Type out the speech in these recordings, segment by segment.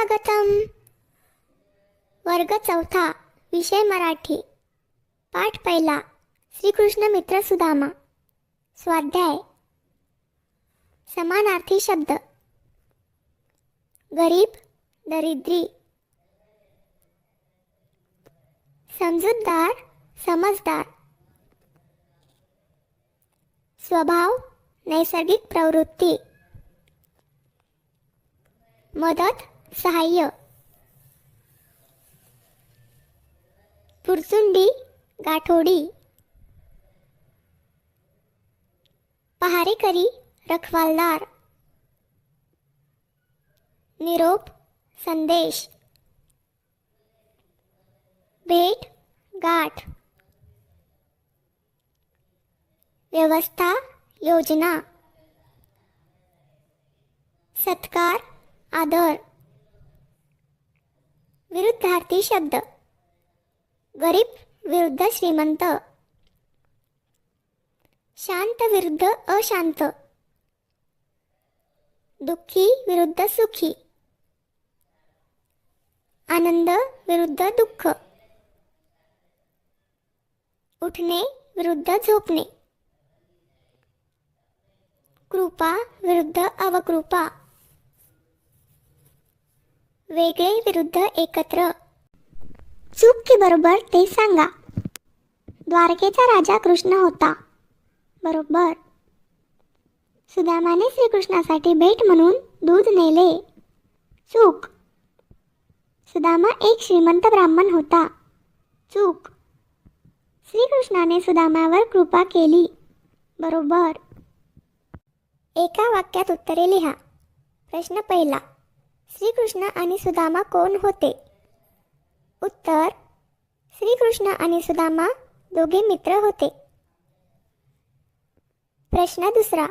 सुस्वागतम. वर्ग चौथा, विषय मराठी. पाठ पहिला, श्रीकृष्ण मित्र सुदामा. स्वाध्याय. समानार्थी शब्द. गरीब, दरिद्री. समजूतदार, समजदार. स्वभाव, नैसर्गिक प्रवृत्ती. मदत, सहाय्य. पुरचुंडी, गाठोडी. पहारेकरी, रखवालदार. निरोप, संदेश. भेट, गाठ. व्यवस्था, योजना. सत्कार, आदर. विरुद्धार्थी शब्द. गरीब विरुद्ध श्रीमंत. शांत विरुद्ध अशांत. दुःखी विरुद्ध सुखी. आनंद विरुद्ध दुःख. उठणे विरुद्ध झोपणे. कृपा विरुद्ध अवकृपा. वेगळे विरुद्ध एकत्र. चूक की बरोबर ते सांगा. द्वारकेचा राजा कृष्ण होता. बरोबर. सुदामाने श्रीकृष्णासाठी भेट म्हणून दूध नेले. चूक. सुदामा एक श्रीमंत ब्राह्मण होता. चूक. श्रीकृष्णाने सुदामावर कृपा केली. बरोबर. एका वाक्यात उत्तरे लिहा. प्रश्न पहिला, श्रीकृष्ण आणि सुदामा कोण होते? उत्तर, श्रीकृष्ण आणि सुदामा दोघे मित्र होते. प्रश्न दुसरा,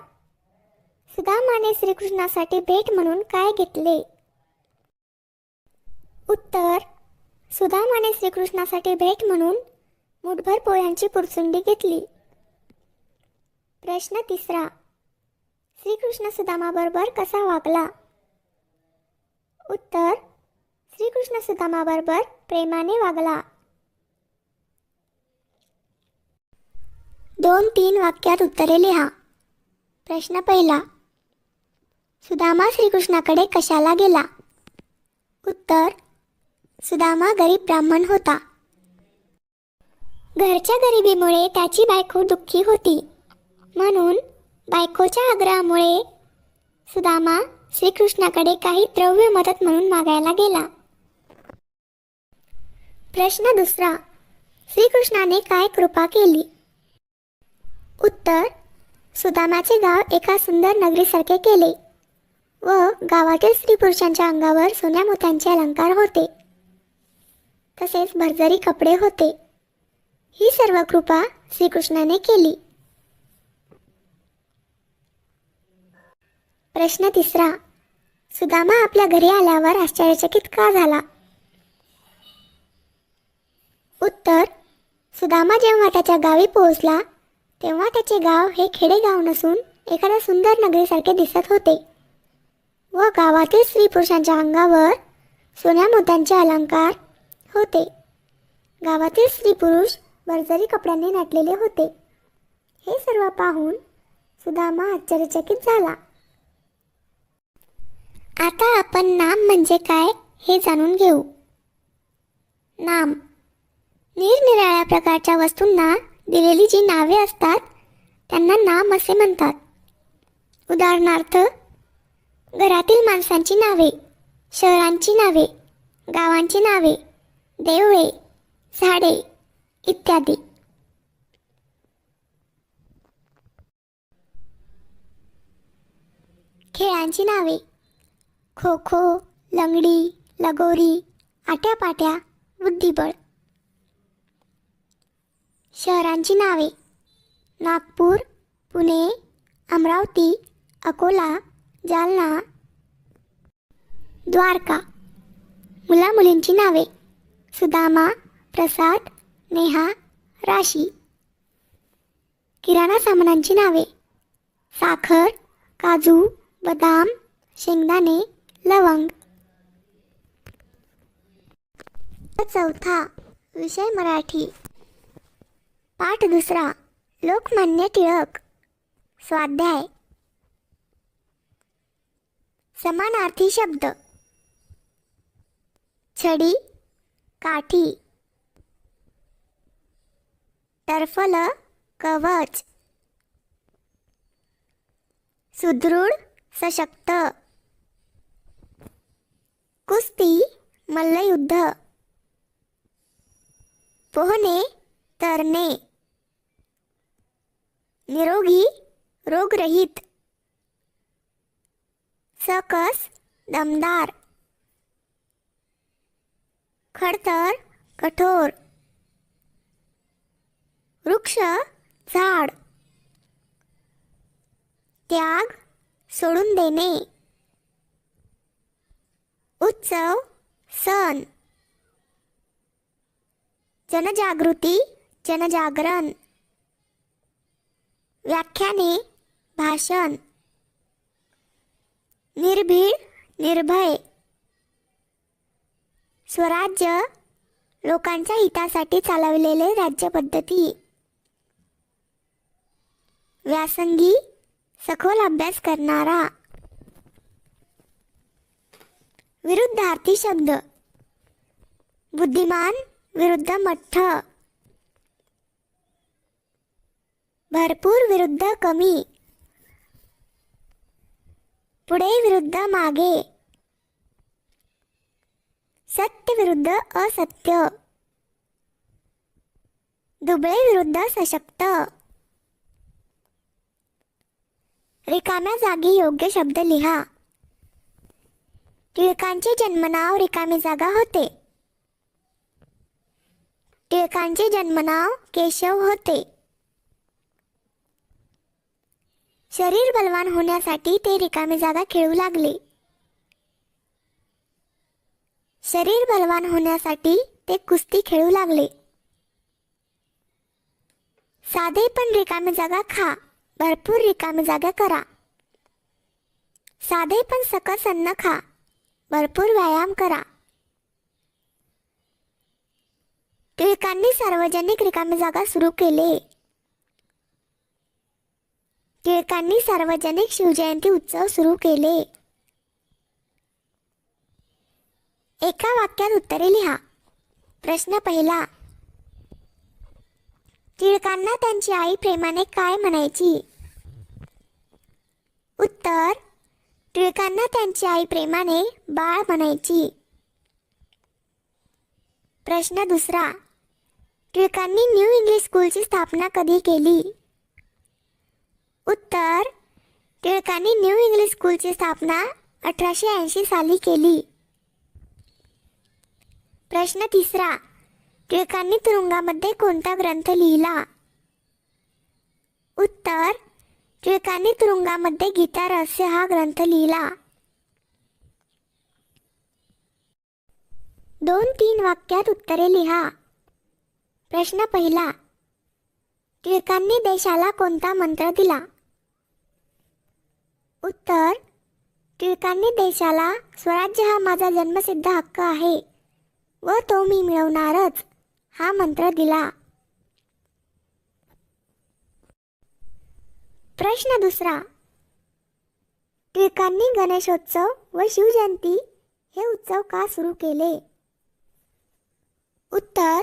सुदामाने श्रीकृष्णासाठी भेट म्हणून काय घेतले? उत्तर, सुदामाने श्रीकृष्णासाठी भेट म्हणून मुठभर पोळ्यांची पुरचुंडी घेतली. प्रश्न तिसरा, श्रीकृष्ण सुदामाबरोबर कसा वागला? उत्तर, श्रीकृष्ण सुदामाबरोबर प्रेमाने वागला. 2-3 वाक्यात उत्तरे लिहा. प्रश्न पहिला, सुदामा श्रीकृष्णाकडे कशाला गेला? उत्तर, सुदामा गरीब ब्राह्मण होता. घरच्या गरिबीमुळे त्याची बायको दुःखी होती, म्हणून बायकोच्या आग्रहामुळे सुदामा श्रीकृष्णाकडे काही द्रव्य मदत म्हणून मागायला गेला. प्रश्न दुसरा, श्रीकृष्णाने काय कृपा केली? उत्तर, सुदामाचे गाव एका सुंदर नगरीसारखे केले व गावातील स्त्री पुरुषांच्या अंगावर सोन्या मोत्यांचे अलंकार होते, तसेच भरजरी कपडे होते. ही सर्व कृपा श्रीकृष्णाने केली. प्रश्न तिसरा, सुदामा आपल्या घरी आल्यावर आश्चर्यचकित का झाला? उत्तर, सुदामा जेव्हा त्याच्या गावी पोहोचला तेव्हा त्याचे गाव हे खेडेगाव नसून एखाद्या सुंदर नगरीसारखे दिसत होते व गावातील स्त्री पुरुषांच्या अंगावर सोन्या मोत्यांचे अलंकार होते. गावातील स्त्री पुरुष भरजरी कपड्यांनी नटलेले होते. हे सर्व पाहून सुदामा आश्चर्यचकित झाला. आता आपण नाम म्हणजे काय हे जाणून घेऊ. नाम, निरनिराळ्या प्रकारच्या वस्तूंना दिलेली जी नावे असतात त्यांना नाम असे म्हणतात. उदाहरणार्थ, घरातील माणसांची नावे, शहरांची नावे, गावांची नावे, देवळे, झाडे इत्यादी. खेळांची नावे, खो खो, लंगडी, लगोरी, आट्यापाट्या, बुद्धिबळ. शहरांची नावे, नागपूर, पुणे, अमरावती, अकोला, जालना. द्वारका. मुलामुलींची नावे, सुदामा, प्रसाद, नेहा, राशी. किराणा सामानांची नावे, साखर, काजू, बदाम, शेंगदाणे, लवंग. चौथा विषय मराठी. पाठ दुसरा लोकमान्य टिळक. स्वाध्याय. समानार्थी शब्द. छडी, काठी. टर्फल, कवच. सुदृढ, सशक्त. कुस्ती, मल्लयुद्ध. पोहणे, तरणे. निरोगी, रोगरहित. सकस, दमदार. खडतर, कठोर. वृक्ष, झाड. त्याग, सोडून देणे. उत्सव, सण. जनजागृती, जनजागरण. व्याख्याने, भाषण. निर्भीड, निर्भय. स्वराज्य, लोकांच्या हितासाठी चालवलेले राज्यपद्धती. व्यासंगी, सखोल अभ्यास करणारा. विरुद्धार्थी शब्द. बुद्धिमान विरुद्ध मठ्ठ. भरपूर विरुद्ध कमी. पुढे विरुद्ध मागे. सत्य विरुद्ध असत्य. दुबळे विरुद्ध सशक्त. रिकाम्या जागी योग्य शब्द लिहा. टिळकांचे जन्मनाव रिकामी जागा होते. टिळकांचे जन्मनाव केशव होते. शरीर बलवान होण्यासाठी ते रिकामी जागा खेळू लागले. शरीर बलवान होण्यासाठी ते कुस्ती खेळू लागले. साधे पण रिकामी जागा खा, भरपूर रिकामी जागा करा. साधे पण सकस अन्न खा, भरपूर व्यायाम करा. टिळकांनी सार्वजनिक रिकामी जागा सुरू केले. टिळकांनी सार्वजनिक शिवजयंती उत्सव सुरू केले. एका वाक्यात उत्तरे लिहा. प्रश्न पहिला. टिळकांना त्यांची आई प्रेमाने काय म्हणायची? उत्तर. टिळकांना त्यांची आई प्रेमाने बाळ म्हणायची. प्रश्न दुसरा. टिळकांनी न्यू इंग्लिश स्कूलची स्थापना कधी केली? उत्तर. टिळकांनी न्यू इंग्लिश स्कूलची स्थापना 1880 साली केली. प्रश्न तिसरा. टिळकांनी तुरुंगामध्ये कोणता ग्रंथ लिहिला? उत्तर. टिळकांनी तुरुंगामध्ये गीता रहस्य हा ग्रंथ लिहिला. 2-3 वाक्यात उत्तरे लिहा. प्रश्न पहिला. टिळकांनी देशाला कोणता मंत्र दिला? उत्तर. टिळकांनी देशाला स्वराज्य हा माझा जन्मसिद्ध हक्क आहे व तो मी मिळवणारच हा मंत्र दिला. प्रश्न दुसरा. टिळकांनी गणेशोत्सव व शिवजयंती हे उत्सव का सुरू केले? उत्तर.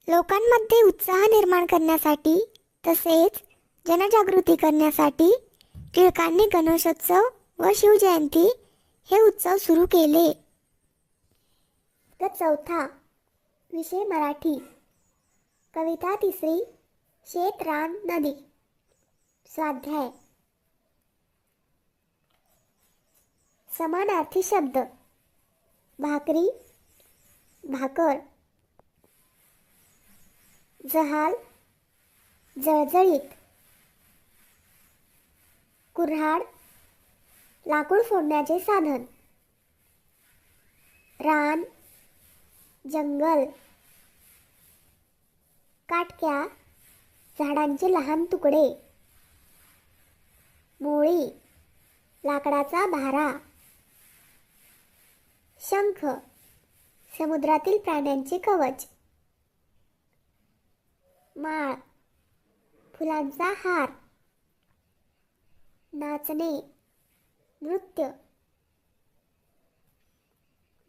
लोकांमध्ये उत्साह निर्माण करण्यासाठी तसेच जनजागृती करण्यासाठी टिळकांनी गणेशोत्सव व शिवजयंती हे उत्सव सुरू केले. चौथा विषय मराठी. कविता तिसरी. शेत रान नदी. स्वाध्याय. समानार्थी शब्द. भाकरी, भाकर. जहाल, जळजळीत. कुऱ्हाड, लाकूड फोडण्याचे साधन. रान, जंगल. काटक्या, झाडांचे लहान तुकडे. मोळी, लाकडाचा भारा. शंख, समुद्रातील प्राण्यांचे कवच. माळ, फुलांचा हार. नाचणे, नृत्य.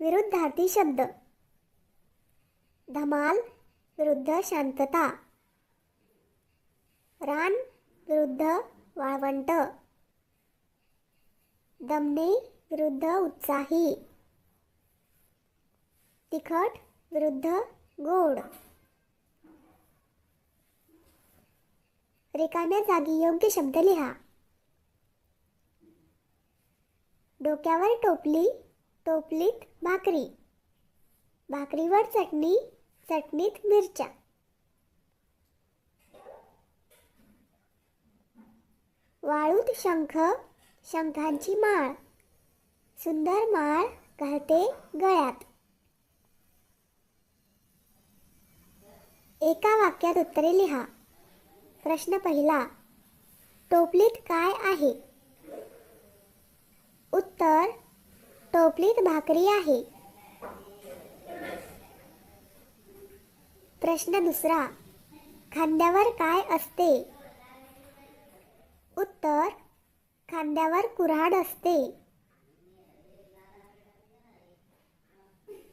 विरुद्धार्थी शब्द. धमाल विरुद्ध शांतता. रान विरुद्ध वाळवंट. दमणे विरुद्ध उत्साही. तिखट विरुद्ध गोड. रिकाम्या जागी योग्य शब्द लिहा. डोक्यावर टोपली, टोपलीत भाकरी. भाकरीवर चटणी, चटणीत मिरच्या. वाळूत शंख, शंखांची माळ. सुंदर माळ घालते गळ्यात. एका वाक्यात उत्तरे लिहा. प्रश्न पहिला, टोपलीत काय आहे? उत्तर, टोपलीत भाकरी आहे. प्रश्न दुसरा, खांद्यावर काय असते? उत्तर, खांद्यावर कुऱ्हाड असते.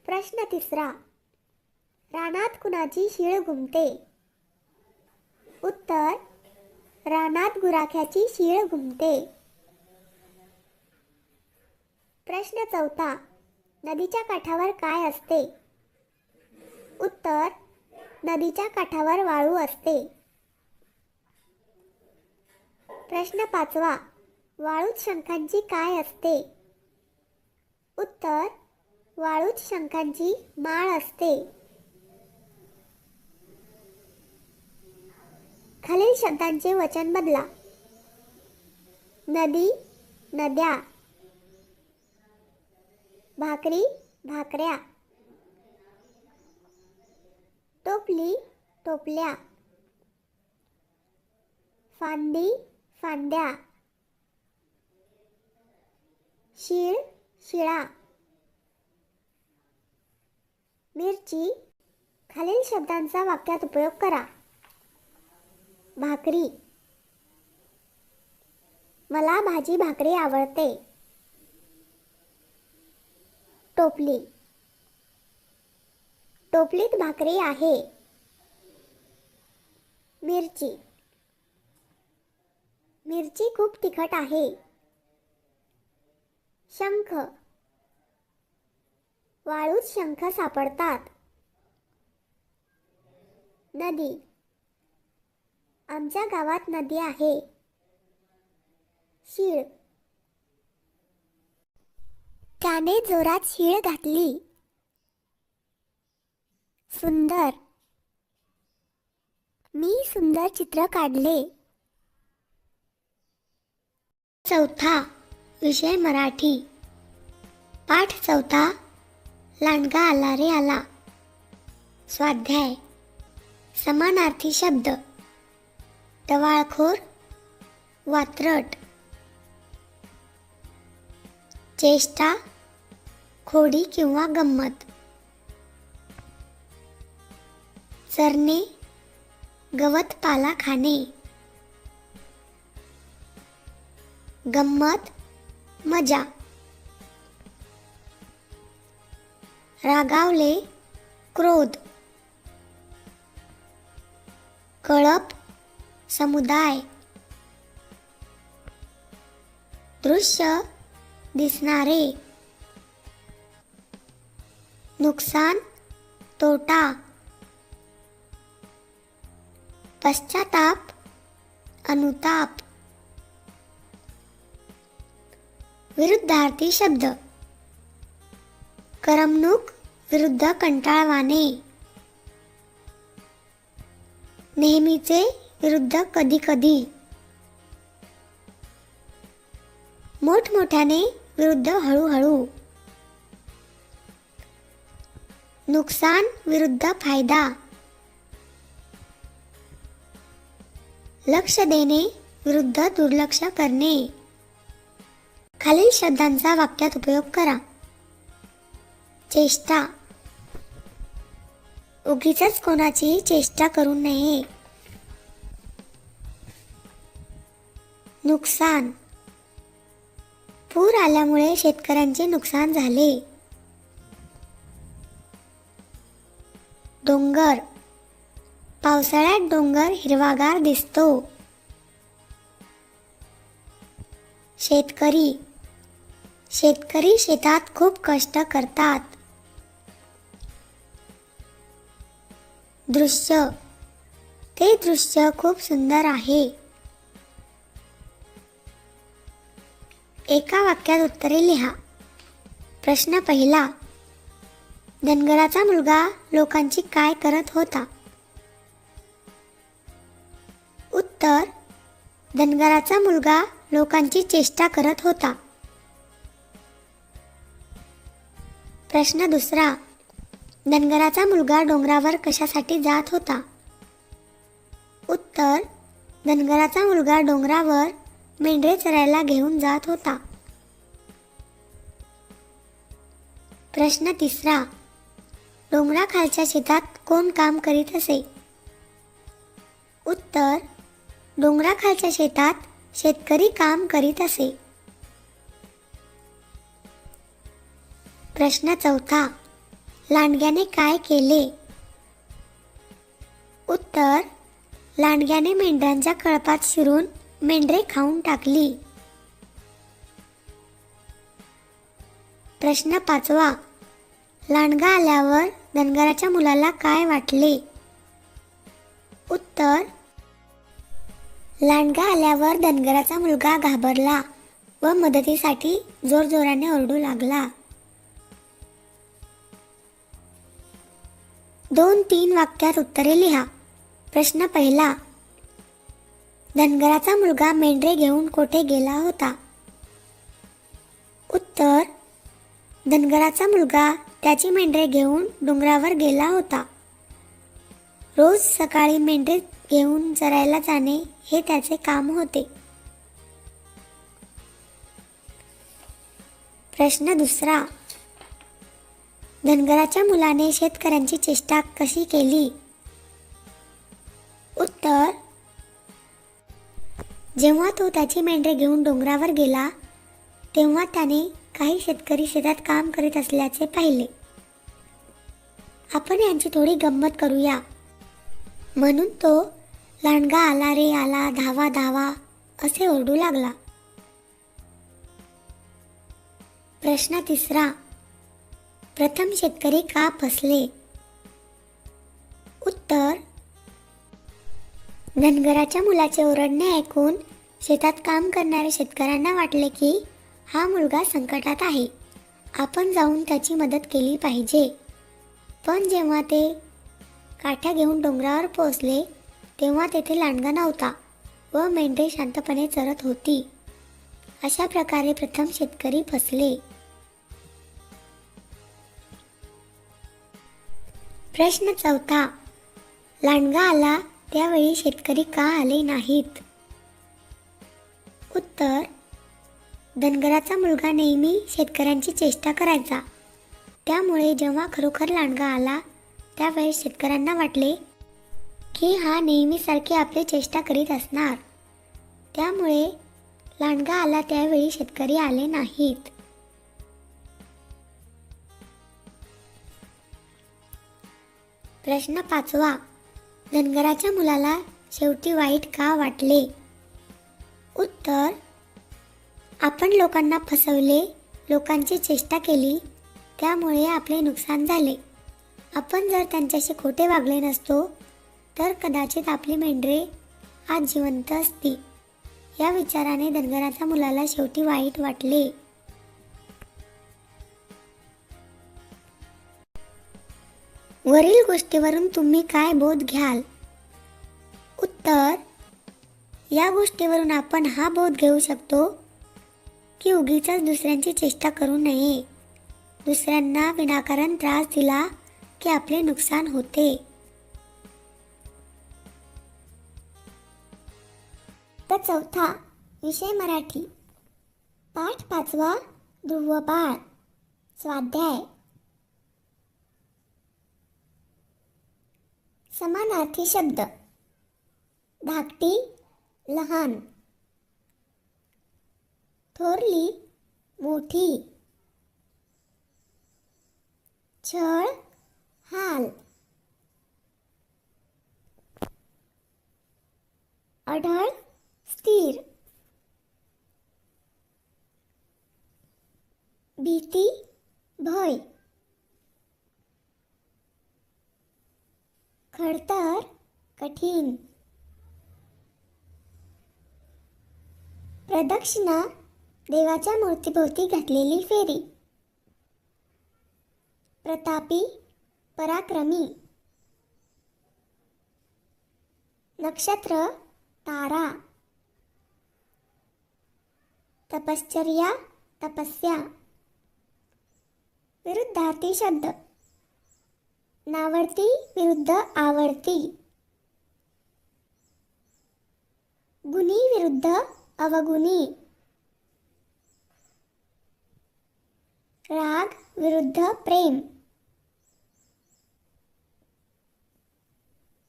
प्रश्न तिसरा, रानात कुणाची शीळ घुमते? उत्तर, रानात गुराख्याची शीळ घुमते. प्रश्न चौथा, नदीच्या काठावर काय असते? उत्तर, नदीच्या काठावर वाळू असते. प्रश्न पाचवा, वाळूत शंखांची काय असते? उत्तर, वाळूत शंखांची माळ असते. खालील शब्दांचे वचन बदला. नदी, नद्या. भाकरी, भाकऱ्या. टोपली, टोपल्या. फांदी, फांद्या. शीळ, शिळा. मिरची. खालील शब्दांचा वाक्यात उपयोग करा. भाकरी, मला भाजी भाकरी आवडते. टोपली, टोपलीत भाकरी आहे. मिरची, मिरची खूप तिखट आहे. शंख, वाळूत शंख सापडतात. नदी, आमच्या गावात नदी आहे. शीळ, त्याने जोरात शीळ घातली. सुंदर, मी सुंदर चित्र काढले. चौथा, विषय मराठी. पाठ चौथा, लांडगा आला रे आला. स्वाध्याय, समानार्थी शब्द. टवाळखोर, वात्रट. चेष्टा, खोडी किंवा गंमत. चरणे, गवत पाला खाणे. गंमत, मजा. रागावले, क्रोध. कळप, समुदाय. दृश्य, दिसणारे. नुकसान, तोटा. पश्चाताप, अनुताप. विरुद्धार्थी शब्द. करमणूक विरुद्ध कंटाळवाणे. नेहमीचे विरुद्ध कधी कधी. मोठमोठ्याने विरुद्ध हळूहळू. नुकसान विरुद्ध फायदा. लक्ष देणे विरुद्ध दुर्लक्ष करणे. खालील शब्दांचा वाक्यात उपयोग करा. चेष्टा, उगीचच कोणाची चेष्टा करू नये. नुकसान. पूर आल्यामुळे शेतकऱ्यांचे नुकसान झाले. डोंगर. पावसाळ्यात डोंगर हिरवागार दिसतो. शेतकरी. शेतकरी शेतात खूप कष्ट करतात. दृश्य. ते दृश्य खूप सुंदर आहे. एका वाक्यात उत्तरे लिहा. प्रश्न पहिला. धनगराचा मुलगा लोकांची काय करत होता? उत्तर. धनगराचा मुलगा लोकांची चेष्टा करत होता. प्रश्न दुसरा. धनगराचा मुलगा डोंगरावर कशासाठी जात होता? उत्तर. धनगराचा मुलगा डोंगरावर मेंढरे चरायला घेऊन जात होता. प्रश्न तिसरा. डोंगराखालच्या शेतात कोण काम करीत असे? उत्तर. डोंगराखालच्या शेतात शेतकरी काम करीत असे. प्रश्न चौथा. लांडग्याने काय केले? उत्तर. लांडग्याने मेंढरांच्या कळपात शिरून मेंढरे खाऊन टाकली. प्रश्न पाचवा. लांडगा आल्यावर धनगराच्या मुलाला काय वाटले? उत्तर. लांडगा आल्यावर धनगराचा मुलगा घाबरला व मदतीसाठी जोरजोराने ओरडू लागला. 2-3 वाक्यात उत्तरे लिहा. प्रश्न पहिला. धनगराचा मुलगा मेंढरे घेऊन कोठे गेला होता? उत्तर. धनगराचा मुलगा त्याची मेंढरे घेऊन डोंगरावर गेला होता. रोज सकाळी मेंढरे घेऊन चरायला जाणे हे त्याचे काम होते. प्रश्न दुसरा. धनगराच्या मुलाने शेतकऱ्यांची चेष्टा कशी केली? उत्तर. जेव्हा तो त्याची मेंढरे घेऊन डोंगरावर गेला तेव्हा त्याने काही शेतकरी शेतात काम करीत असल्याचे पाहिले. आपण यांची थोडी गंमत करूया. म्हणून तो लांडगा आला रे आला, धावा धावा असे ओरडू लागला. प्रश्न तिसरा. प्रथम शेतकरी का फसले? उत्तर. धनगराच्या मुलाचे ओरडणे ऐकून शेतात काम करणाऱ्या शेतकऱ्यांना वाटले की हा मुलगा संकटात आहे, आपण जाऊन त्याची मदत केली पाहिजे. पण जेव्हा ते काठ्या घेऊन डोंगरावर पोहोचले तेव्हा तेथे लांडगा नव्हता व मेंढरे शांतपणे चरत होती. अशा प्रकारे प्रथम शेतकरी फसले. प्रश्न चौथा. लांडगा आला त्यावेळी शेतकरी का आले नाहीत? उत्तर. धनगराचा मुलगा नेहमी शेतकऱ्यांची चेष्टा करायचा, त्यामुळे जेव्हा खरोखर लांडगा आला त्यावेळी शेतकऱ्यांना वाटले की हा नेहमीसारखे आपली चेष्टा करीत असणार, त्यामुळे लांडगा आला त्यावेळी शेतकरी आले नाहीत. प्रश्न पाचवा. धनगराच्या मुलाला शेवटी वाईट का वाटले? उत्तर. आपण लोकांना फसवले, लोकांची चेष्टा केली, त्यामुळे आपले नुकसान झाले. आपण जर त्यांच्याशी खोटे वागले नसतो तर कदाचित आपली मेंढरे आज जिवंत असती. या विचाराने धनगराच्या मुलाला शेवटी वाईट वाटले. वरील गोष्टीवरून तुम्ही काय बोध घ्याल? उत्तर. या गोष्टीवरून आपण हा बोध घेऊ शकतो की उगीचच दुसऱ्यांची चेष्टा करू नये. दुसऱ्यांना विनाकारण त्रास दिला की आपले नुकसान होते. तर चौथा विषय मराठी. पाठ 5वा ध्रुव बाळ. स्वाध्याय. समानार्थी शब्द. धाकटी लहान, थोरली मोठी, छळ हाल, अढळ स्थिर, भीती भय, खडतर कठीण, प्रदक्षिणा देवाच्या मूर्तीभोवती घातलेली फेरी, प्रतापी पराक्रमी, नक्षत्र तारा, तपश्चर्या तपस्या, विरुद्धार्थी शब्द. नावडती विरुद्ध आवडती, गुणी विरुद्ध अवगुणी, राग विरुद्ध प्रेम,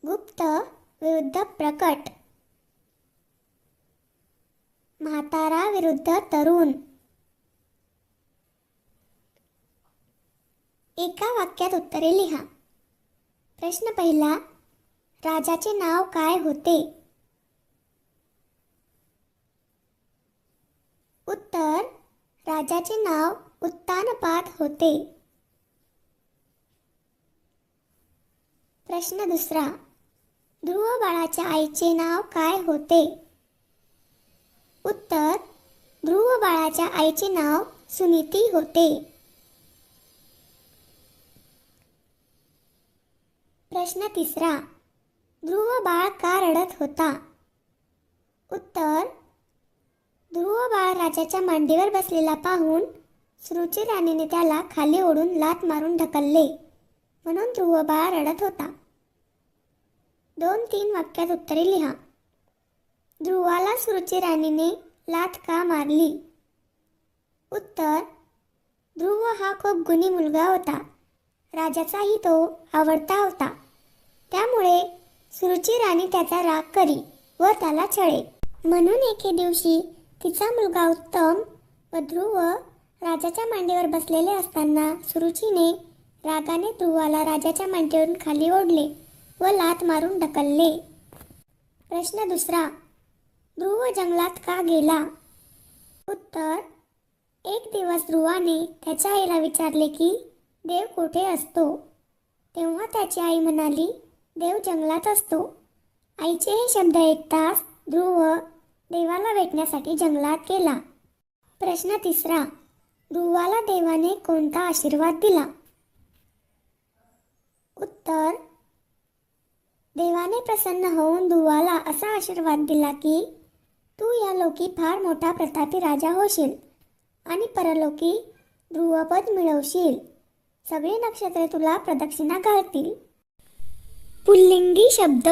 गुप्त विरुद्ध प्रकट, म्हातारा विरुद्ध तरुण. एका वाक्यात उत्तरे लिहा. प्रश्न पहिला, राजाचे नाव काय होते? उत्तर, राजाचे नाव उत्तानपाद होते. प्रश्न दुसरा, ध्रुव बाळाच्या आईचे नाव काय होते? उत्तर, ध्रुव बाळाच्या आईचे नाव सुनीती होते. प्रश्न तिसरा, ध्रुव बाळ का रडत होता? उत्तर, ध्रुव बाळ राजाच्या मांडीवर बसलेला पाहून सुरुची राणीने त्याला खाली ओढून लाथ मारून ढकलले, म्हणून ध्रुव बाळ रडत होता. 2-3 वाक्यात उत्तरे लिहा. ध्रुवाला सुरुची राणीने लाथ का मारली? उत्तर, ध्रुव हा खूप गुणी मुलगा होता. राजाचाही तो आवडता होता. त्यामुळे सुरुची राणी त्याचा राग करी व त्याला छळे. म्हणून एके दिवशी तिचा मुलगा उत्तम व ध्रुव राजाच्या मांडीवर बसलेले असताना सुरुचीने रागाने ध्रुवाला राजाच्या मांडीवरून खाली ओढले व लाथ मारून ढकलले. प्रश्न दुसरा, ध्रुव जंगलात का गेला? उत्तर, एक दिवस ध्रुवाने त्याच्या आईला विचारले की देव कुठे असतो? तेव्हा त्याची आई म्हणाली, देव जंगलात असतो. आईचे हे शब्द ऐकताच ध्रुव देवाला भेटण्यासाठी जंगलात गेला. प्रश्न तिसरा, ध्रुवाला देवाने कोणता आशीर्वाद दिला? उत्तर, देवाने प्रसन्न होऊन ध्रुवाला असा आशीर्वाद दिला की तू या लोकी फार मोठा प्रतापी राजा होशील आणि परलोकी ध्रुवपद मिळवशील. सगळे नक्षत्रे तुला प्रदक्षिणा घालतील. पुल्लिंगी शब्द.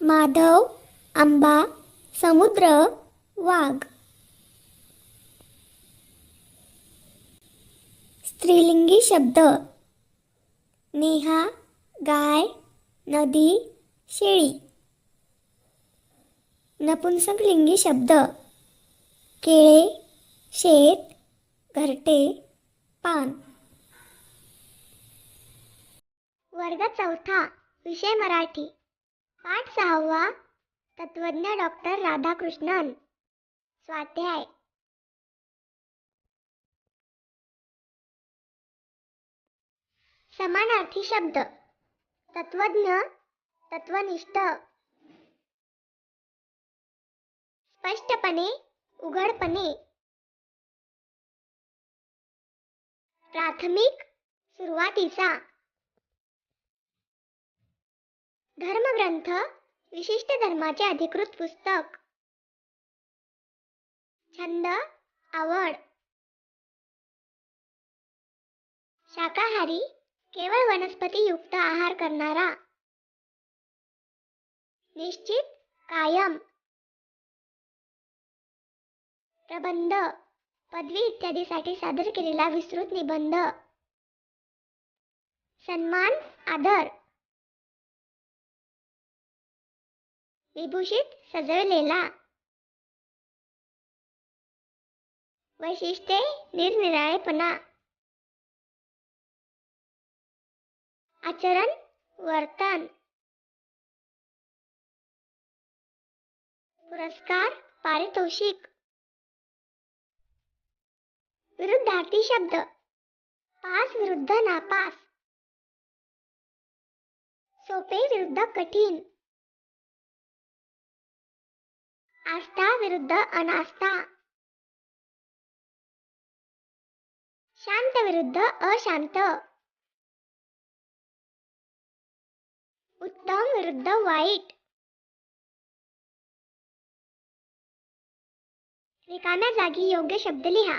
माधव, आंबा, समुद्र, वाघ. स्त्रीलिंगी शब्द. नेहा, गाय, नदी, शेळी. नपुंसकलिंगी शब्द. केळे, शेत, घरटे, पान. वर्ग 4 विषय मराठी. पाठ 6 तत्वज्ञ डॉक्टर राधाकृष्णन. स्वाध्याय. समानार्थी शब्द. तत्वज्ञ, तत्वनिष्ठ. स्पष्टपणे, उघडपणे. प्राथमिक, सुरुवातीचा. धर्मग्रंथ, विशिष्ट धर्माचे अधिकृत पुस्तक. छंद, आवड. शाकाहारी, केवळ वनस्पतीयुक्त आहार करणारा. निश्चित, कायम. प्रबंध, पदवी इत्यादीसाठी सादर केलेला विस्तृत निबंध. सन्मान, आदर. विभूषित सजवलेला. वैशिष्ट्ये निरनिराळेपणा. आचरण वर्तन. पुरस्कार पारितोषिक. विरुद्धार्थी शब्द. पास विरुद्ध नापास. सोपे विरुद्ध कठीण. आस्था विरुद्ध अनास्था. शांत विरुद्ध अशांत. उत्तम विरुद्ध वाईट. रिकाम्या जागी योग्य शब्द लिहा.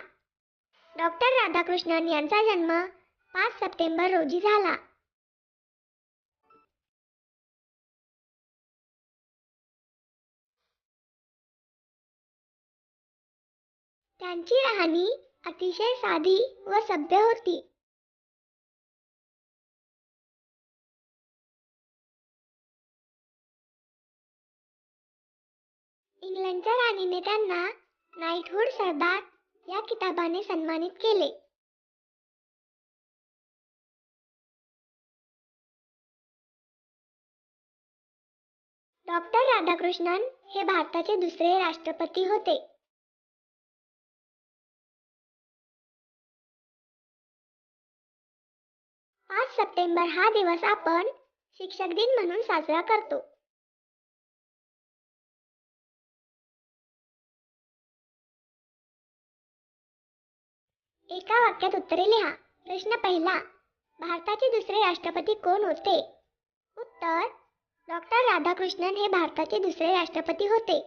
डॉक्टर राधाकृष्णन यांचा जन्म 5 सप्टेंबर रोजी झाला. त्यांची राहणी अतिशय साधी व सभ्य होती. इंग्लंडच्या राणीने त्यांना नाईटहूड सरदार या किताबाने सन्मानित केले. डॉक्टर राधाकृष्णन हे भारताचे दुसरे राष्ट्रपती होते. पाच सप्टेंबर हा दिवस आपण शिक्षक दिन म्हणून साजरा करतो. एका वाक्यात उत्तरे लिहा. प्रश्न पहिला. भारताचे दुसरे राष्ट्रपती कोण होते? उत्तर. डॉक्टर राधाकृष्णन हे भारताचे दुसरे राष्ट्रपती होते.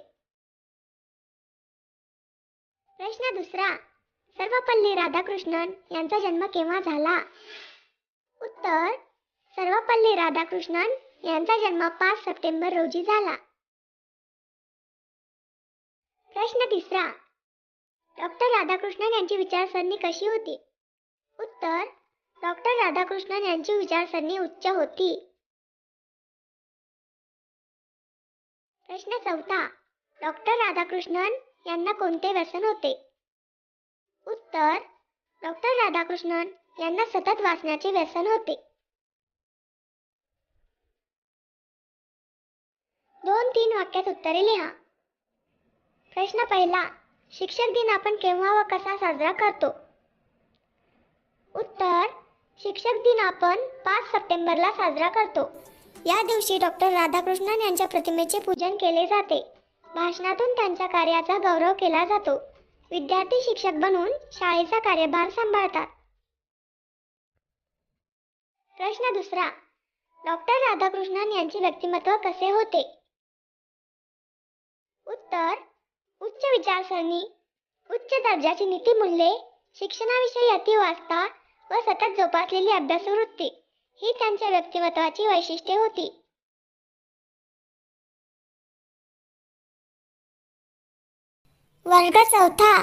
प्रश्न दुसरा. सर्वपल्ली राधाकृष्णन यांचा जन्म केव्हा झाला? उत्तर. सर्वपल्ली राधाकृष्णन यांचा जन्म 5 सप्टेंबर रोजी झाला. प्रश्न तिसरा. डॉक्टर राधाकृष्णन यांची विचारसरणी कशी होती? उत्तर. डॉक्टर राधाकृष्णन यांची विचारसरणी उच्च होती. प्रश्न चौथा. डॉक्टर राधाकृष्णन यांना कोणते व्यसन होते? उत्तर. डॉक्टर राधाकृष्णन यांना सतत वाचण्याचे व्यसन होते. 2-3 वाक्यात उत्तरे लिहा. प्रश्न पहिला. शिक्षक दिन आपण केव्हा व कसा साजरा करतो? उत्तर. शिक्षक दिन आपण 5 सप्टेंबरला साजरा करतो. या दिवशी डॉक्टर राधाकृष्णन यांच्या प्रतिमेचे पूजन केले जाते. भाषणातून त्यांच्या कार्याचा गौरव केला जातो. विद्यार्थी शिक्षक बनून शाळेचा कार्यभार सांभाळतात. प्रश्न दुसरा. डॉक्टर राधाकृष्णन यांचे व्यक्तिमत्व कसे होते? उत्तर. उच्च विचारसरणी, उच्च दर्जाची नीतिमूल्ये, शिक्षणाविषयी अतिवाचता व सतत जोपासलेली अभ्यासवृत्ती ही त्यांच्या व्यक्तिमत्वाची वैशिष्ट्ये होती. वर्ग चौथा.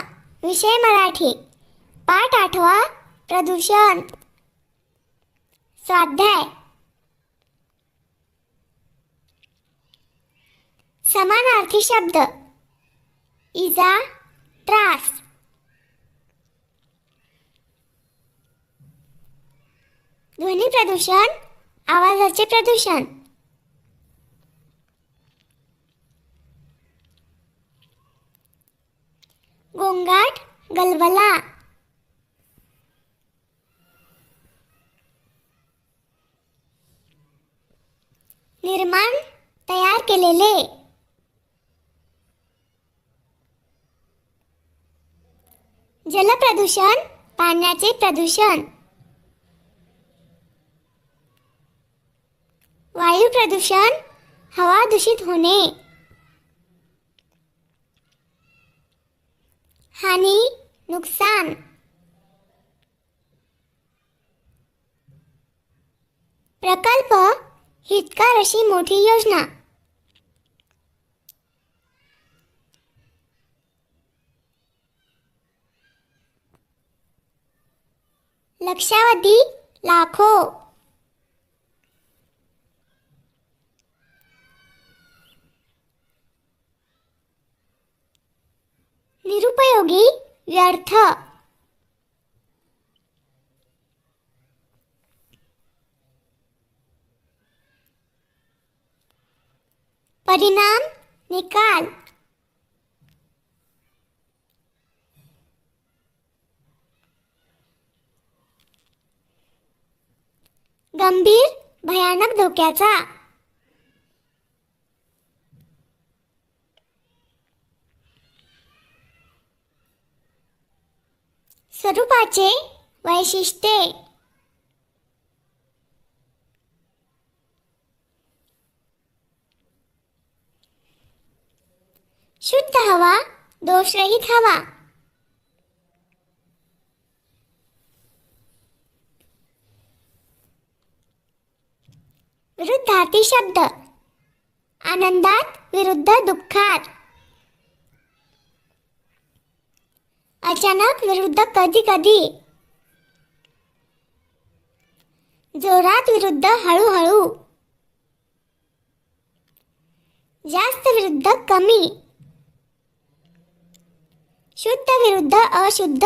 विषय मराठी. पाठ 8वा. प्रदूषण. स्वाध्याय. समानार्थी शब्द. इजा, त्रास. ध्वनी प्रदूषण, आवाजाचे प्रदूषण. गोंगाट, गलबला. निर्माण, तयार केलेले. जलप्रदूषण, पाण्याचे प्रदूषण. वायू प्रदूषण, हवा दूषित होणे. हानी, नुकसान. प्रकल्प, हितकार अशी मोठी योजना. लक्षावधी, लाखो. निरुपयोगी, व्यर्थ. परिणाम, निकाल. गंभीर, भयानक धोक्याचा. स्वरूपाचे, वैशिष्ट्ये. शुद्ध हवा, दोषरहित हवा. विरुद्धार्थी शब्द. आनंदात विरुद्ध दुःखात. अचानक विरुद्ध कधी कधी. जोरात विरुद्ध हळूहळू. जास्त विरुद्ध कमी. शुद्ध विरुद्ध अशुद्ध.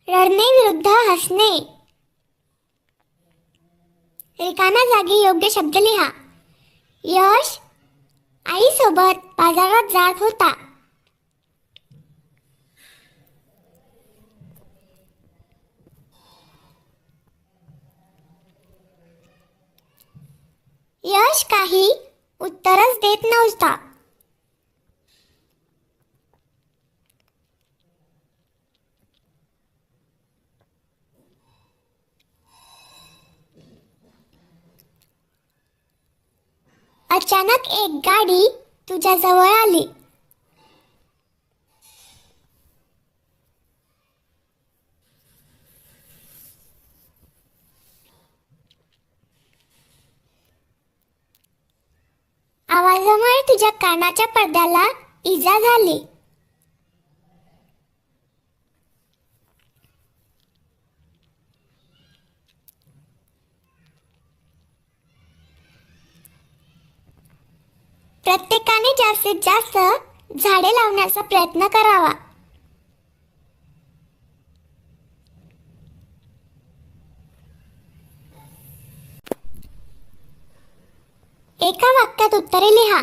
रडणे विरुद्ध हसणे. रिकाम्या जागी योग्य शब्द लिहा. यश आईसोबत बाजारात जात होता. यश काही उत्तरच देत नव्हता. अचानक एक गाडी तुझ्या जवळ आली. आवाजामुळे तुझ्या कानाच्या पडद्याला इजा झाली. प्रत्येकाने जास्तीत जास्त झाडे लावण्याचा प्रयत्न करावा. एका वाक्यात उत्तरे लिहा.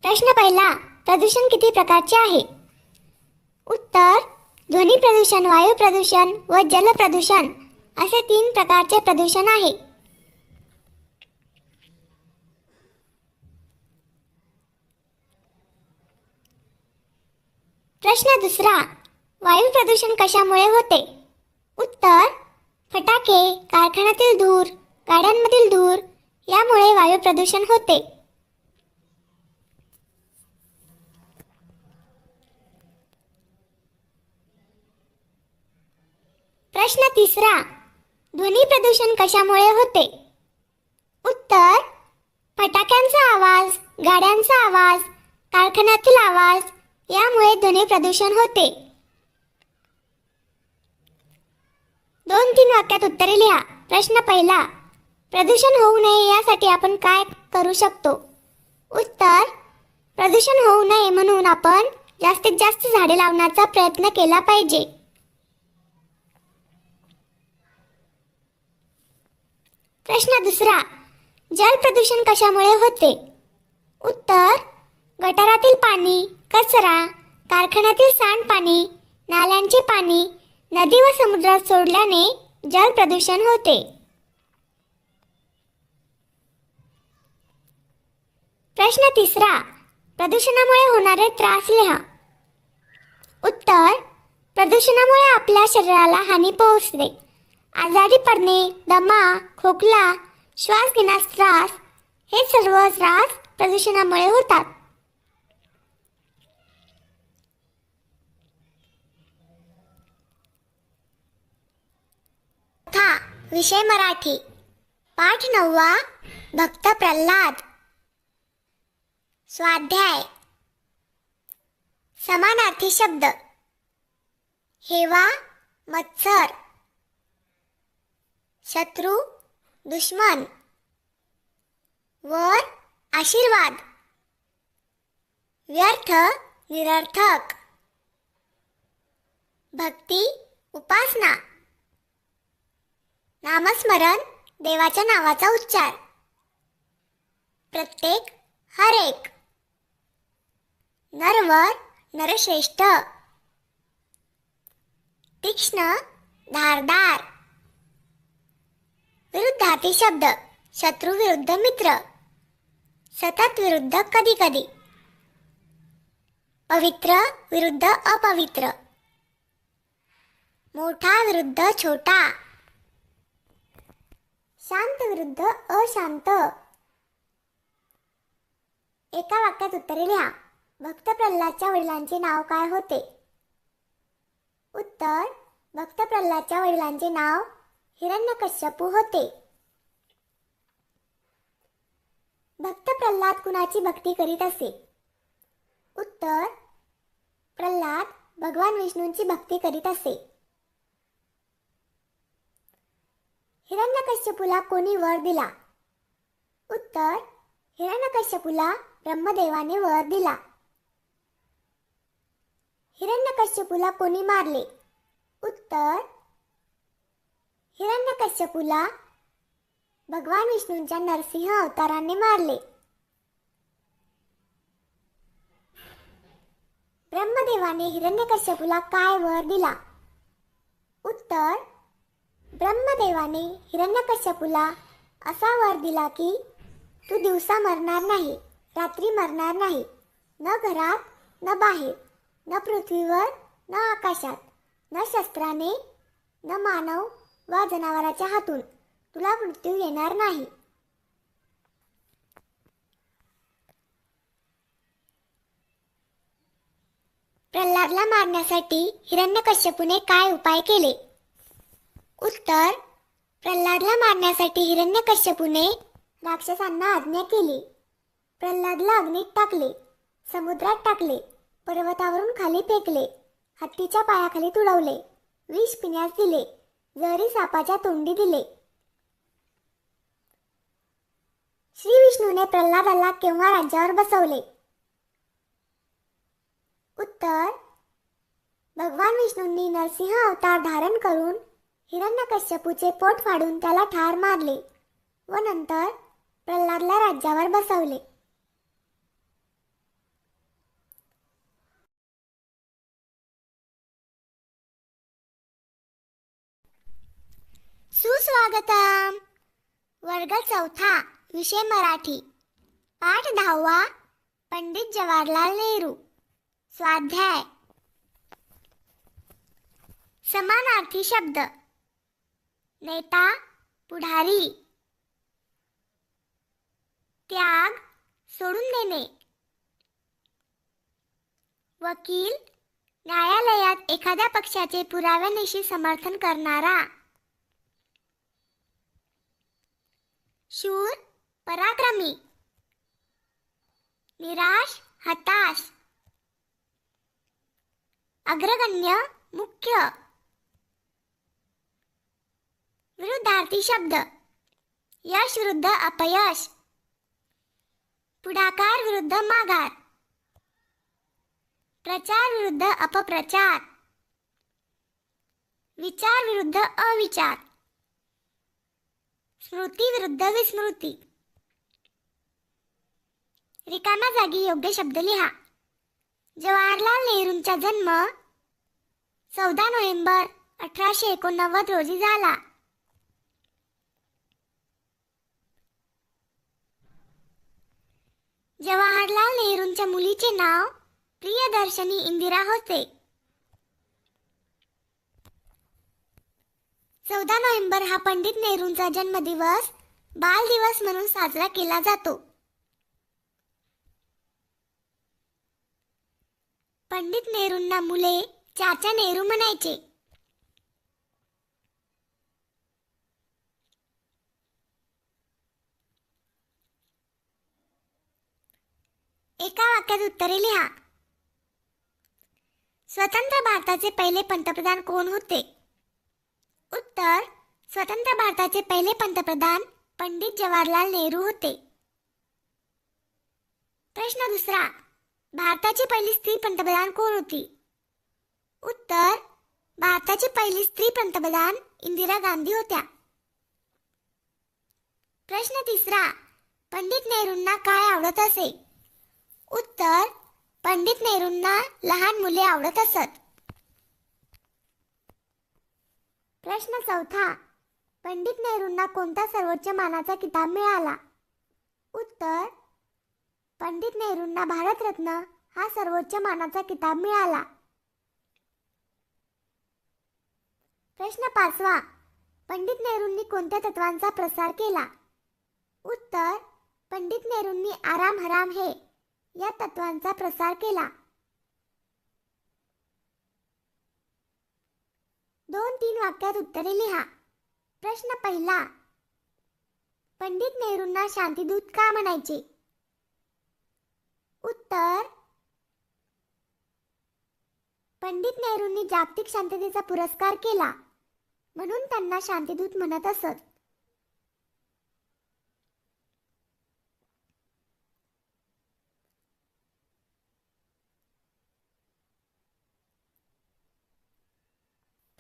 प्रश्न पहिला, प्रदूषण किती प्रकारचे आहे? उत्तर, ध्वनी प्रदूषण, वायू प्रदूषण व जल प्रदूषण असे 3 प्रकारचे प्रदूषण आहे. प्रश्न दुसरा, वायू प्रदूषण कशामुळे होते? उत्तर, फटाके, कारखान्यातील धूर, गाड्यांमधील धूर यामुळे वायू प्रदूषण होते. प्रश्न तिसरा, ध्वनी प्रदूषण कशामुळे होते? उत्तर, फटाक्यांचा आवाज, गाड्यांचा आवाज, कारखान्यातील आवाज यामुळे ध्वनी प्रदूषण होते. 2-3 वाक्यात उत्तरे लिहा. प्रश्न पहिला, प्रदूषण होऊ नये यासाठी आपण काय करू शकतो? उत्तर, प्रदूषण होऊ नये म्हणून आपण जास्तीत जास्त झाडे लावण्याचा प्रयत्न केला पाहिजे. प्रश्न दुसरा, जल प्रदूषण कशामुळे होते? उत्तर, गटारातील पाणी, कचरा, कारखान्यातील सांडपाणी, नाल्यांचे पाणी नदी व समुद्रात सोडल्याने जल प्रदूषण होते. प्रश्न तिसरा, प्रदूषणामुळे होणारे त्रास लिहा. उत्तर, प्रदूषणामुळे आपल्या शरीराला हानी पोहोचते. आजारी पडणे, दमा, खोकला, श्वास घेण्यास त्रास हे सर्व त्रास प्रदूषणामुळे होतात. विषय मराठी. पाठ 9. भक्त प्रल्हाद. स्वाध्याय. समानार्थी शब्द. हेवा, मत्सर. शत्रू, दुश्मन. वर, आशीर्वाद. व्यर्थ, निरर्थक. भक्ती, उपासना. नामस्मरण, देवाच्या नावाचा उच्चार. प्रत्येक, हर एक. नरवर, नरश्रेष्ठ. तीक्ष्ण, धारदार. विरुद्धार्थी शब्द, शत्रु विरुद्ध मित्र. सतत विरुद्ध कधी कधी. पवित्र विरुद्ध अपवित्र. मोठा विरुद्ध छोटा. शांत विरुद्ध अशांत. एका वाक्यात उत्तरे लिहा. भक्त प्रल्हादच्या वडिलांचे नाव काय होते? उत्तर: भक्त प्रल्हादच्या वडिलांचे नाव हिरण्यकश्यपू होते. भक्त प्रल्हाद कुणाची भक्ती करीत असे? उत्तर: प्रल्हाद भगवान विष्णूंची भक्ती करीत असे. हिरण्यकश्यपूला कोणी वर दिला? उत्तर: हिरण्यकश्यपूला ब्रह्मदेवाने वर दिला. हिरण्यकश्यपूला कोणी मारले? उत्तर: हिरण्यकश्यपूला भगवान विष्णूंच्या नरसिंह अवताराने मारले. ब्रह्मदेवाने हिरण्यकश्यपूला काय वर दिला? उत्तर: ब्रह्मदेवाने हिरण्यकश्यपूला असा वर दिला की तू दिवसा मरणार नाही, रात्री मरणार नाही, न घरात न बाहेर, न पृथ्वीवर न आकाशात, न शस्त्राने न मानव वा जनावराच्या हातून तुला मृत्यू येणार नाही. प्रल्हादला मारण्यासाठी हिरण्यकश्यपूने काय उपाय केले? उत्तर: प्रल्हादला मारण्यासाठी हिरण्यकश्यपूने राक्षसांना आज्ञा केली. प्रल्हादला अग्नीत टाकले, समुद्रात टाकले, पर्वतावरून खाली फेकले, हत्तीच्या पायाखाली तुडवले, विष पिण्यास दिले, जरी सापाच्या तोंडी दिले. श्री विष्णूने प्रल्हादाला केव्हा राज्यावर बसवले? उत्तर: भगवान विष्णूंनी नरसिंह अवतार धारण करून हिरण्यकश्यपूचे पोट फाडून त्याला ठार मारले व नंतर प्रल्हादला राज्यावर बसवले. सुस्वागतम. वर्ग 4, विषय मराठी. पाठ 10वा. पंडित जवाहरलाल नेहरू. स्वाध्याय. समानार्थी शब्द. नेता, पुढारी. त्याग, सोडून देणे. वकील, न्यायालयात एखाद्या पक्षाचे पुराव्यानिशी समर्थन करणारा. शूर, पराक्रमी. निराश, हताश. अग्रगण्य, मुख्य. विरुद्धार्थी शब्द. यश विरुद्ध अपयश. पुढाकार विरुद्ध माघार. प्रचार विरुद्ध अपप्रचार. विचार विरुद्ध अविचार. स्मृती विरुद्ध विस्मृती. रिकाम्या जागी योग्य शब्द लिहा. जवाहरलाल नेहरूंचा जन्म 14 नोव्हेंबर 1889 रोजी झाला. जवाहरलाल नेहरूंच्या मुलीचे नाव प्रियदर्शनी इंदिरा होते. 14 नोव्हेंबर हा पंडित नेहरूंचा जन्मदिवस बाल दिवस म्हणून साजरा केला जातो. पंडित नेहरूंना मुले चाचा नेहरू म्हणायचे. एका वाक्यात उत्तरे लिहा. स्वतंत्र भारताचे पहिले पंतप्रधान कोण होते? उत्तर: स्वतंत्र भारताचे पहिले पंतप्रधान पंडित जवाहरलाल नेहरू होते. प्रश्न दुसरा. भारताची पहिली स्त्री पंतप्रधान कोण होती? उत्तर, भारताची पहिली स्त्री पंतप्रधान इंदिरा गांधी होत्या. प्रश्न तिसरा, पंडित नेहरूंना काय आवडत असे? उत्तर, पंडित नेहरूंना लहान मुले आवडत असत. प्रश्न चौथा, पंडित नेहरूंना कोणता सर्वोच्च मानाचा किताब मिळाला? उत्तर, पंडित नेहरूंना भारतरत्न हा सर्वोच्च मानाचा किताब मिळाला. प्रश्न पाचवा, पंडित नेहरूंनी कोणत्या तत्वांचा प्रसार केला? उत्तर, पंडित नेहरूंनी आराम हराम हे या तत्वांचा प्रसार केला. 2-3 वाक्यात उत्तरे लिहा. प्रश्न पहिला, पंडित नेहरूंना शांतीदूत का म्हणायचे? उत्तर, पंडित नेहरूंनी जागतिक शांततेचा पुरस्कार केला म्हणून त्यांना शांतीदूत म्हणत असत.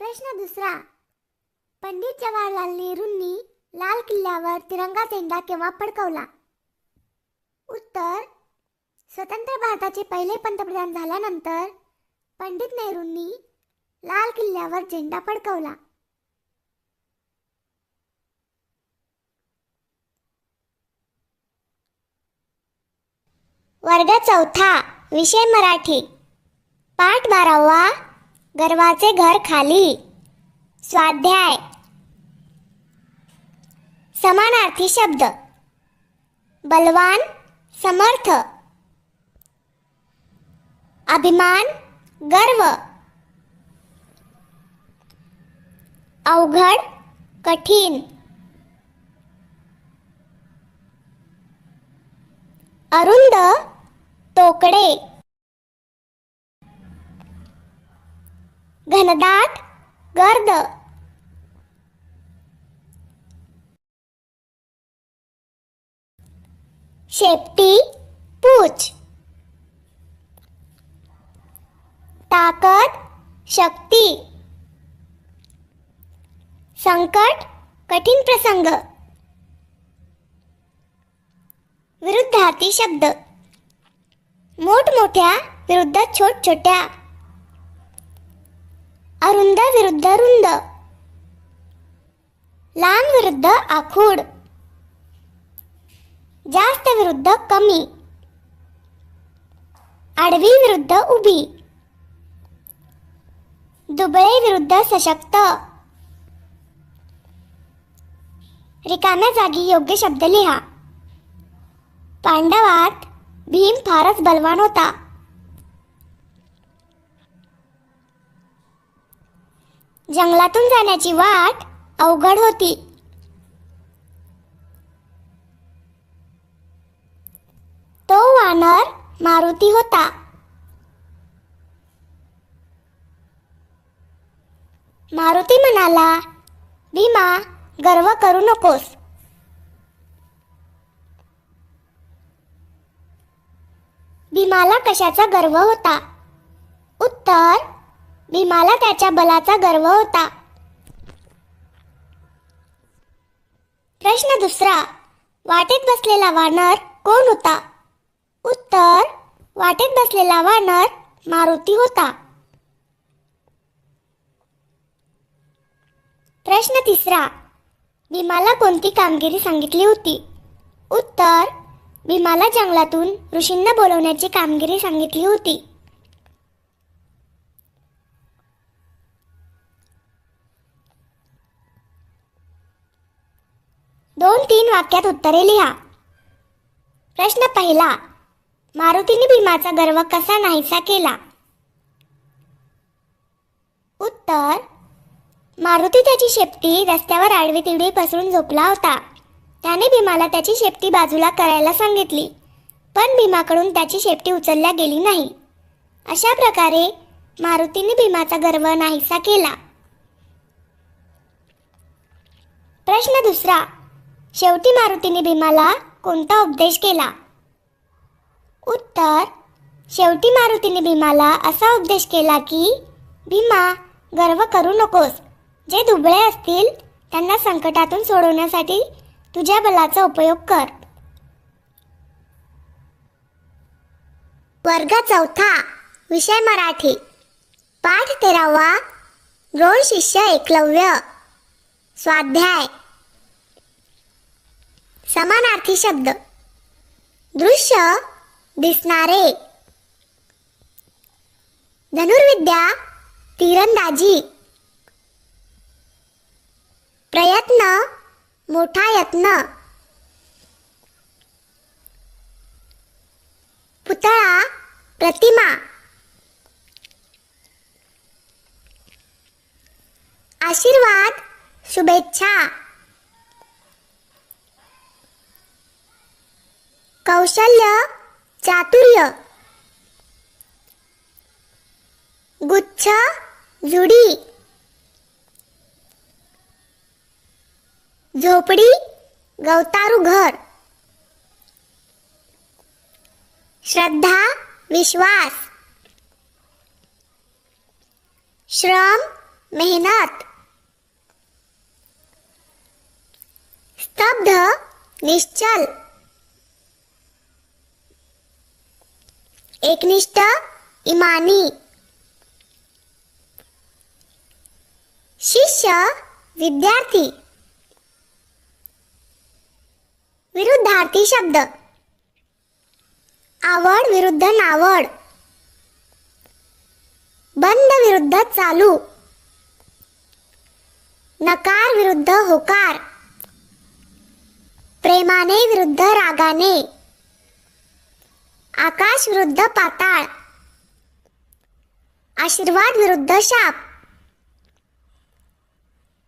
प्रश्न दुसरा, पंडित जवाहरलाल नेहरूंनी लाल किल्ल्यावर तिरंगा झेंडा केव्हा फडकवला? उत्तर, स्वतंत्र भारताचे पहिले पंतप्रधान झाल्यानंतर पंडित नेहरूंनी लाल किल्ल्यावर झेंडा फडकवला. वर्ग चौथा, विषय मराठी, पाठ 12वा, गर्वाचे घर खाली. स्वाध्याय, समानार्थी शब्द, बलवान, समर्थ, अभिमान, गर्व, अवघड, कठीण, अरुंद, तोकडे, घनदाट, गर्द, शेपटी, पूछ, ताकद, शक्ती, संकट, कठीण प्रसंग, विरुद्धार्थी शब्द, मोठमोठ्या विरुद्ध छोट्या, अरुंद विरुद्ध रुंद, लांब विरुद्ध आखूड, जास्त विरुद्ध कमी, आडवी विरुद्ध उभी, दुबळे विरुद्ध सशक्त. रिकाम्या जागी योग्य शब्द लिहा. पांडवात भीम फारच बलवान होता. जंगलातून जाण्याची वाट अवघड होती. तो वानर मारुती होता. मारुती म्हणाला, भीमा, गर्व करू नकोस. भीमाला कशाचा गर्व होता? उत्तर, भीमाला त्याच्या बलाचा गर्व होता. प्रश्न दुसरा, वाटेत बसलेला वानर कोण होता? उत्तर, वाटेत बसलेला वानर मारुती होता. प्रश्न तिसरा, भीमाला कोणती कामगिरी सांगितली होती? उत्तर, भीमाला जंगलातून ऋषींना बोलवण्याची कामगिरी सांगितली होती. दोन 3 वाक्यात उत्तरे लिहा. प्रश्न पहिला, मारुतीने भीमाचा गर्व कसा नाहीसा केला? उत्तर, मारुती त्याची शेपटी रस्त्यावर आडवी तिडवी पसरून झोपला होता. त्याने भीमाला त्याची शेपटी बाजूला करायला सांगितली, पण भीमाकडून त्याची शेपटी उचलल्या गेली नाही. अशा प्रकारे मारुतीने भीमाचा गर्व नाहीसा केला. प्रश्न दुसरा, शेवटी मारुतीने भीमाला कोणता उपदेश केला? उत्तर, शेवटी मारुतीने भीमाला असा उपदेश केला की भीमा, गर्व करू नकोस. जे दुबळे असतील त्यांना संकटातून सोडवण्यासाठी तुझ्या बलाचा उपयोग कर. वर्ग चौथा, विषय मराठी. पाठ 13वा. द्रोण शिष्य एकलव्य. स्वाध्याय. समानार्थी शब्द. दृश्य, दिसणारे. धनुर्विद्या, तीरंदाजी. प्रयत्न, मोठा यत्न. पुतळा, प्रतिमा. आशीर्वाद, शुभेच्छा. कौशल्य, चातुर्य. गुच्छ, जुडी. झोपडी, गवतारू घर. श्रद्धा, विश्वास. श्रम, मेहनत. स्तब्ध, निश्चल. एकनिष्ठ, इमानी. शिष्य, विद्यार्थी. विरुद्धार्थी शब्द. आवड विरुद्ध नावड. बंद विरुद्ध चालू. नकार विरुद्ध होकार. प्रेमाने विरुद्ध रागाने. आकाश विरुद्ध पाताळ. आशीर्वाद विरुद्ध शाप.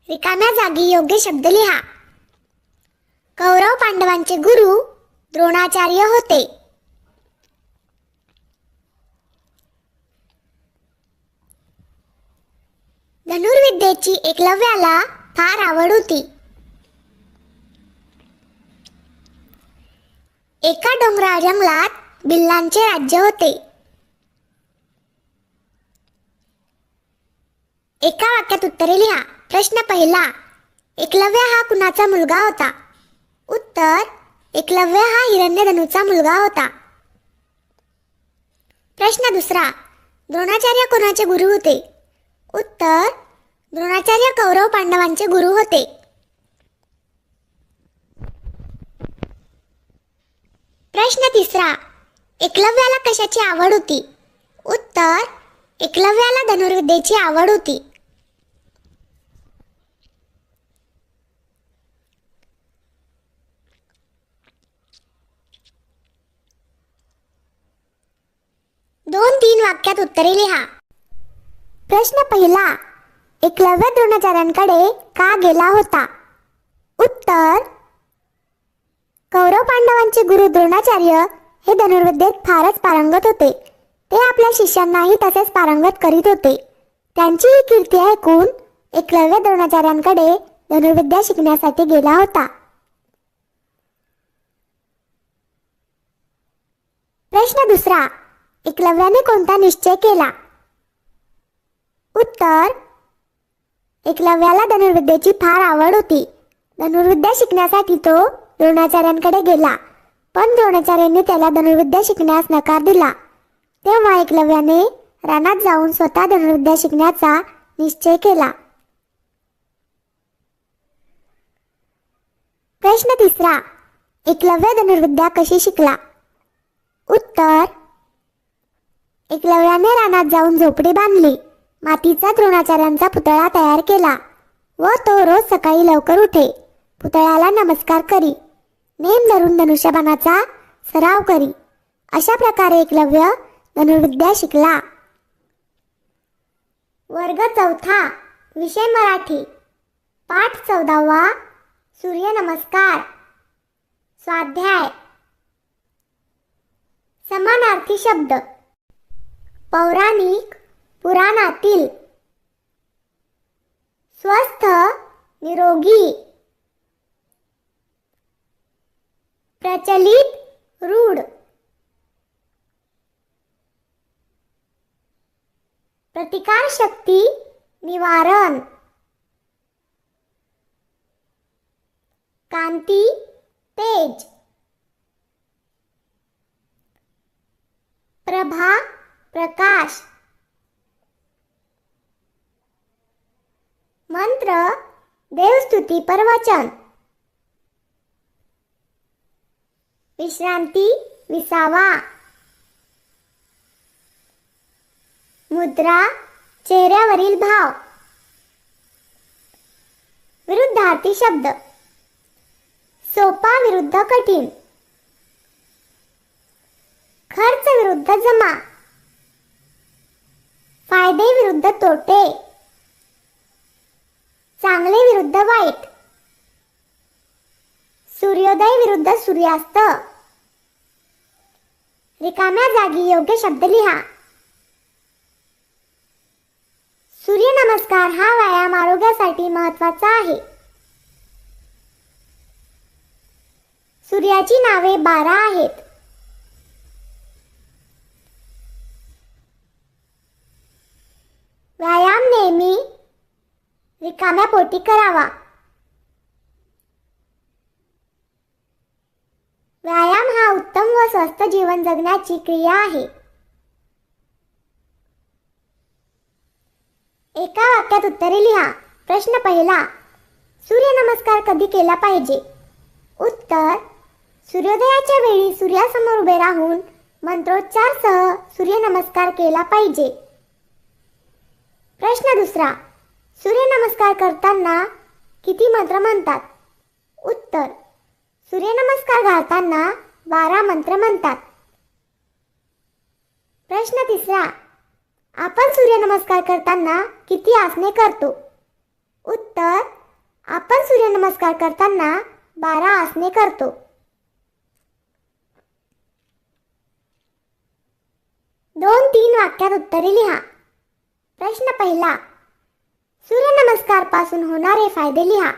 रिकाम्या जागी योग्य शब्द लिहा. कौरव पांडवांचे गुरु द्रोणाचार्य होते. धनुर्विद्येची एकलव्याला फार आवड होती. एका डोंगराळ जंगलात बिल्लांचे राज्य होते. एका वाक्यात उत्तरे लिहा. प्रश्न पहिला, एकलव्य हा कुणाचा मुलगा होता? उत्तर, एकलव्य हा हिरण्यधनुचा मुलगा होता. प्रश्न दुसरा, द्रोणाचार्य कोणाचे गुरु होते? उत्तर, द्रोणाचार्य कौरव पांडवांचे गुरु होते. प्रश्न तिसरा, एकलव्याला कशाची आवड होती? उत्तर, एकलव्याला धनुर्विद्येची आवड होती. दोन तीन वाक्यात उत्तरे लिहा. प्रश्न पहिला, एकलव्य द्रोणाचार्यांकडे का गेला होता? उत्तर, कौरव पांडवांचे गुरु द्रोणाचार्य हे धनुर्विद्येत फारच पारंगत होते. ते आपल्या शिष्यांनाही तसेच पारंगत करीत होते. त्यांची ही कीर्ती ऐकून एकलव्य द्रोणाचार्यांकडे धनुर्विद्या शिकण्यासाठी गेला होता. प्रश्न दुसरा, एकलव्याने कोणता निश्चय केला? उत्तर, एकलव्याला धनुर्विद्येची फार आवड होती. धनुर्विद्या शिकण्यासाठी तो द्रोणाचार्यांकडे गेला, पण द्रोणाचार्यांनी त्याला धनुर्विद्या शिकण्यास नकार दिला. तेव्हा एकलव्याने रानात जाऊन स्वतः धनुर्विद्या शिकण्याचा निश्चय केला. प्रश्न तिसरा, एकलव्य धनुर्विद्या कशी शिकला? उत्तर, एकलव्याने रानात जाऊन झोपडी बांधली, मातीचा द्रोणाचार्यांचा पुतळा तयार केला व तो रोज सकाळी लवकर उठे, पुतळ्याला नमस्कार करी, नेम धरून धनुष्यबाणाचा सराव करी. अशा प्रकारे एकलव्य धनुर्विद्या शिकला. वर्ग चौथा, विषय मराठी. पाठ 14वा. सूर्यनमस्कार. स्वाध्याय. समानार्थी शब्द. पौराणिक, पुराणातील. स्वस्थ, निरोगी. प्रचलित, रूढ. प्रतिकारशक्ती, निवारण. कांती, तेज. प्रभा, प्रकाश. मंत्र, देवस्तुती प्रवचन. विश्रांती, विसावा. मुद्रा, चेहऱ्यावरील भाव. विरुद्धार्थी शब्द. सोपा विरुद्ध कठीण. खर्च विरुद्ध जमा. फायदे विरुद्ध तोटे. चांगले विरुद्ध वाईट. सूर्योदय विरुद्ध सूर्यास्त. रिकाम्या जागी योग्य शब्द लिहा. सूर्यनमस्कार हा व्यायाम आरोग्यासाठी महत्त्वाचा आहे. सूर्याची नावे 12 आहेत. व्यायाम नेहमी रिकाम्या पोटी करावा. व्यायाम हा उत्तम व स्वस्थ जीवन जगण्याची क्रिया आहे. एका वाक्यात उत्तरे लिहा. प्रश्न पहिला, सूर्यनमस्कार कधी केला पाहिजे? उत्तर, सूर्योदयाच्या वेळी सूर्यासमोर उभे राहून मंत्रोच्चारासह सूर्यनमस्कार केला पाहिजे. प्रश्न दुसरा, सूर्यनमस्कार करताना किती मंत्र म्हणतात? उत्तर, सूर्यनमस्कार घालताना 12 मंत्र म्हणतात. प्रश्न तिसरा, आपण सूर्यनमस्कार करताना किती आसने करतो? उत्तर, आपण सूर्यनमस्कार करताना 12 आसने करतो. दोन 3 वाक्यात उत्तरे लिहा. प्रश्न पहिला, सूर्यनमस्कार पासून होणारे फायदे लिहा.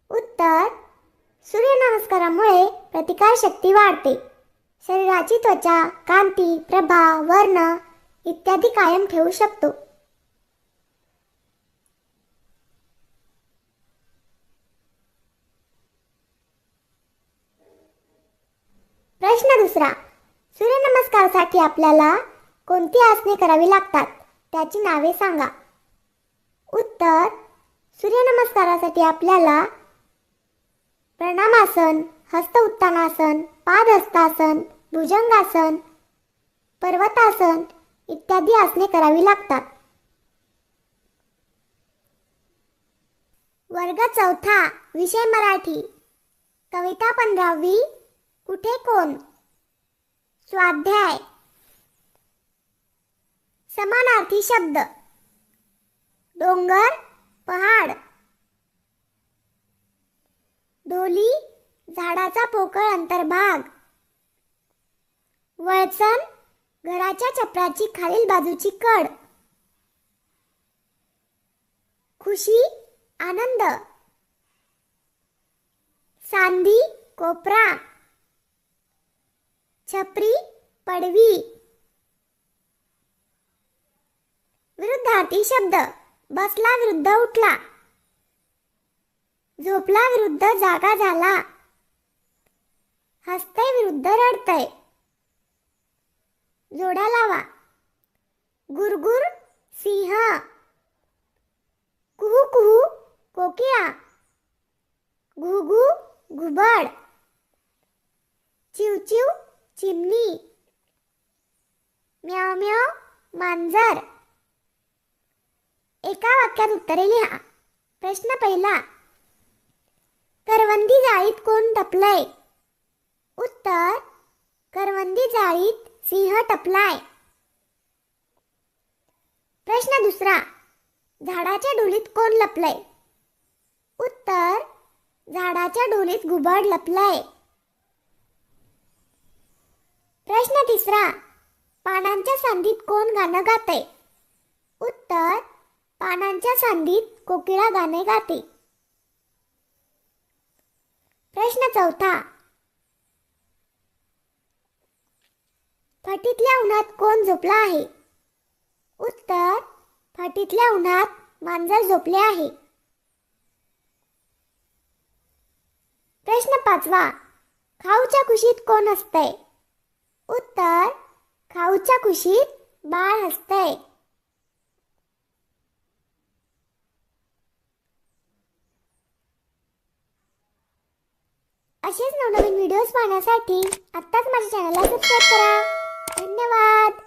उत्तर, सूर्यनमस्कारामुळे प्रतिकारशक्ती वाढते. शरीराची त्वचा, कांती, प्रभा, वर्ण इत्यादी कायम ठेवू शकतो. प्रश्न दुसरा, सूर्यनमस्कारासाठी आपल्याला कोणती आसने करावी लागतात? त्याची नावे सांगा. उत्तर, सूर्यनमस्कारासाठी आपल्याला प्रणामासन, हस्त उत्तानासन, पादहस्तासन, भुजंगासन, पर्वतासन इत्यादी आसने करावी लागतात. वर्ग 4, विषय मराठी. कविता 15वी. कुठे कोण? स्वाध्याय. समानार्थी शब्द. डोंगर, पहाड. ढोली, झाडाचा पोकळ अंतर्भाग. वळचण, घराच्या छपराची खालील बाजूची कड. खुशी, आनंद. सांदी, कोपरा. छपरी, पडवी. विरुद्धार्थी शब्द. बसला विरुद्ध उठला. झोपला विरुद्ध जागा झाला. हसतय विरुद्ध रडतय. जोड्या लावा. गुरगुर, सिंह. कुहू कुहू, कोकिळा. घुघू, घुबड. चिवचिव, चिमणी. म्याव म्याव, मांजर. एका वाक्यात उत्तरे लिहा. प्रश्न पहिला, करवंदी जाळीत कोण टपलय? उत्तर, करवंदी जाळीत सिंह टपलाय. प्रश्न दुसरा, झाडाच्या ढोलीत कोण लपलय? उत्तर, झाडाच्या ढोलीत घुबड लपलय. प्रश्न तिसरा, पानांच्या सांधीत कोण गाणं गातय? उत्तर, पानांच्या सांधीत कोकिळा गाणे गाते. प्रश्न चौथा, फटीतल्या उन्हात कोण झोपला आहे? उत्तर, फटीतल्या उन्हात मांजर झोपले आहे. प्रश्न 5वा, खाऊच्या कुशीत कोण असतंय? उत्तर, खाऊच्या कुशीत बाळ असतंय. असेच नवनवीन व्हिडिओज पाहण्यासाठी आत्ताच माझ्या चॅनलला सबस्क्राईब करा. धन्यवाद.